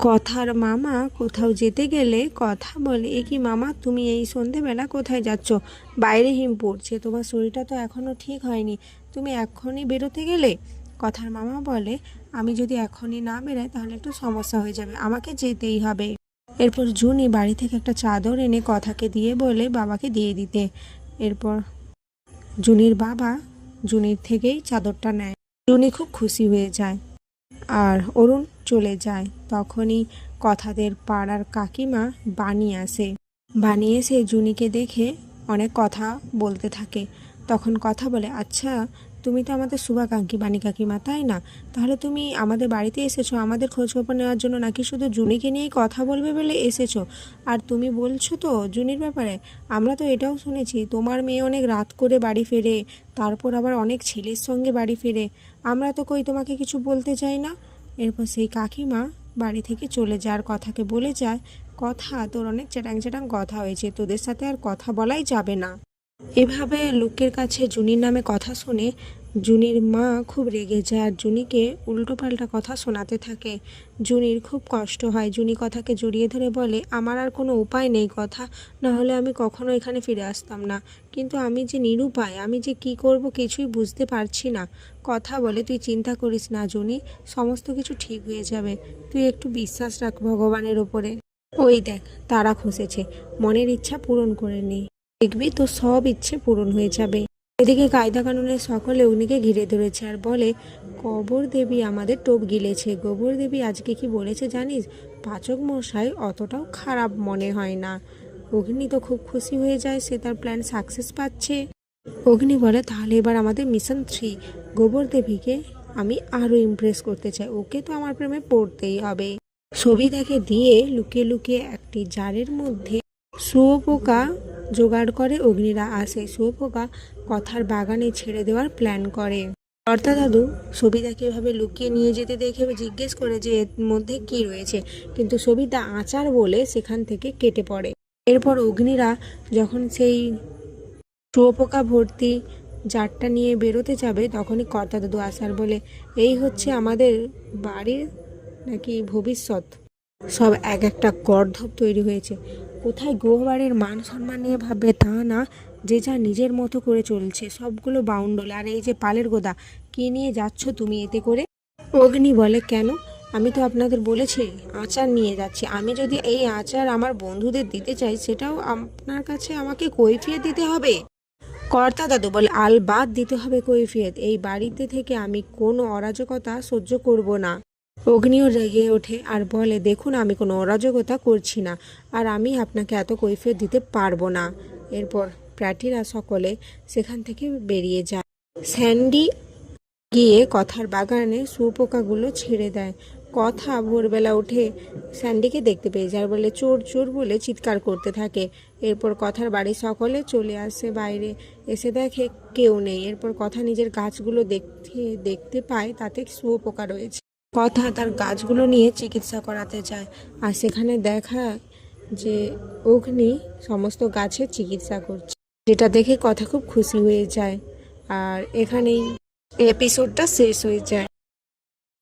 কথার মামা কোথাও যেতে গেলে কথা বলে, এ কি মামা, তুমি এই সন্ধেবেলা কোথায় যাচ্ছ? বাইরে হিম পড়ছে, তোমার শরীরটা তো এখনও ঠিক হয়নি, তুমি এখনই বেরোতে গেলে? কথার মামা বলে, আমি যদি এখনই না বেরোই তাহলে একটু সমস্যা হয়ে যাবে, আমাকে যেতেই হবে। এরপর জুনি বাড়ি থেকে একটা চাদর এনে কথাকে দিয়ে বলে বাবাকে দিয়ে দিতে। এরপর জুনির বাবা জুনির থেকেই চাদরটা নেয়। জুনি খুব খুশি হয়ে যায় আর অরুণ চলে যায়। তখনই কথাদের পাড়ার কাকিমা বানি আসে। বানি এসে জুনিকে দেখে অনেক কথা বলতে থাকে। তখন কথা বলে, আচ্ছা তুমি তো আমাদের শুভাকাঙ্ক্ষী বানি কাকিমা, তাই না? তাহলে তুমি আমাদের বাড়িতে এসেছো আমাদের খোঁজখবর নেওয়ার জন্য, নাকি শুধু জুনিকে নিয়েই কথা বলবে বলে এসেছো? আর তুমি বলছো তো জুনির ব্যাপারে, আমরা তো এটাও শুনেছি তোমার মেয়ে অনেক রাত করে বাড়ি ফেরে, তারপর আবার অনেক ছেলের সঙ্গে বাড়ি ফেরে। আমরা তো কই তোমাকে কিছু বলতে চাই না। এরপর সেই কাকিমা বাড়ি থেকে চলে যাওয়ার কথাকে বলে যায়, কথা তোর অনেক চ্যাটাং চ্যাটাং কথা হয়েছে, তোদের সাথে আর কথা বলাই যাবে না। এভাবে লোকের কাছে জুনির নামে কথা শুনে জুনির মা খুব রেগে যায় আর জুনিকে উল্টোপাল্টা কথা শোনাতে থাকে। জুনির খুব কষ্ট হয়। জুনি কথাকে জড়িয়ে ধরে বলে, আমার আর কোনো উপায় নেই কথা, না হলে আমি কখনো এখানে ফিরে আসতাম না, কিন্তু আমি যে নিরুপায়, আমি যে কি করব কিছুই বুঝতে পারছি না। কথা বলে, তুই চিন্তা করিস না জুনি, সমস্ত কিছু ঠিক হয়ে যাবে, তুই একটু বিশ্বাস রাখ ভগবানের ওপরে। ওই দেখ তারা খসেছে, মনের ইচ্ছা পূরণ করে নে, দেখবি তো সব ইচ্ছে পূরণ হয়ে যাবে। এদিকে কায়দা কানুনের সকলে উনিকে ঘিরে ধরেছে আর বলে, গোবর দেবী আমাদের টোপ গিলেছে। গোবর দেবী আজকে কি বলেছে জানিস? পাচক মশাই অতটাও খারাপ মনে হয় না। অগ্নি তো খুব খুশি হয়ে যায়, সে তার প্ল্যান সাকসেস পাচ্ছে। অগ্নি বলে, তাহলে এবার আমাদের মিশন 3, গোবর দেবীকে আমি আরও ইমপ্রেস করতে চাই, ওকে তো আমার প্রেমে পড়তেই হবে। সবিতাকে দিয়ে লুকিয়ে লুকিয়ে একটি জারের মধ্যে শুয়োপোকা জোগাড় করে অগ্নিরা আসে। শুয়োপোকা কথার বাগানে ছেড়ে দেওয়ার প্ল্যান করে। কর্তা দাদু সবিতাকে এভাবে লুকিয়ে নিয়ে যেতে দেখে জিজ্ঞেস করে যে এর মধ্যে কি রয়েছে, কিন্তু সবিতা আচার বলে সেখান থেকে কেটে পড়ে। এরপর অগ্নিরা যখন সেই শুয়োপোকা ভর্তি জারটা নিয়ে বেরোতে যাবে, তখনই কর্তা দাদু আসার বলে, এই হচ্ছে আমাদের বাড়ির নাকি ভবিষ্যৎ, সব এক একটা গর্ধব তৈরি হয়েছে। কোথায় গৃহবাড়ির মান সম্মান নিয়ে ভাববে তা না, যে যা নিজের মতো করে চলছে, সবগুলো বাউন্ডল। আর এই যে পালের গোদা, কি নিয়ে যাচ্ছ তুমি এতে করে? অগ্নি বলে, কেন? আমি তো আপনাদের বলেছি আচার নিয়ে যাচ্ছি, আমি যদি এই আচার আমার বন্ধুদের দিতে চাই সেটাও আপনার কাছে আমাকে কৈফিয়ত দিতে হবে। কর্তা দাদু বলে, আলবাদ দিতে হবে কৈফিয়ত, এই বাড়িতে থেকে আমি কোনো অরাজকতা সহ্য করব না। অগ্নিও রেগে ওঠে আর বলে, দেখুন আমি কোনো অরাজকতা করছি না, আর আমি আপনাকে এত কৈফিয়ত দিতে পারবো না। এরপর প্র্যাটিরা সকলে সেখান থেকে বেরিয়ে যায়। স্যান্ডি গিয়ে কথার বাগানে শুয়োপোকাগুলো ছেড়ে দেয়। কথা ভোরবেলা উঠে স্যান্ডিকে দেখতে পেয়ে যায়, বলে চোর চোর বলে চিৎকার করতে থাকে। এরপর কথার বাড়ির সকলে চলে আসে বাইরে, এসে দেখে কেউ নেই। এরপর কথা নিজের গাছগুলো দেখতে পায় তাতে শুয়োপোকা রয়েছে। কথা তার গাছগুলো নিয়ে চিকিৎসা করাতে যায় আর সেখানে দেখা যে অগ্নি সমস্ত গাছের চিকিৎসা করছে, যেটা দেখে কথা খুব খুশি হয়ে যায়। আর এখানেই এপিসোডটা শেষ হয়ে যায়।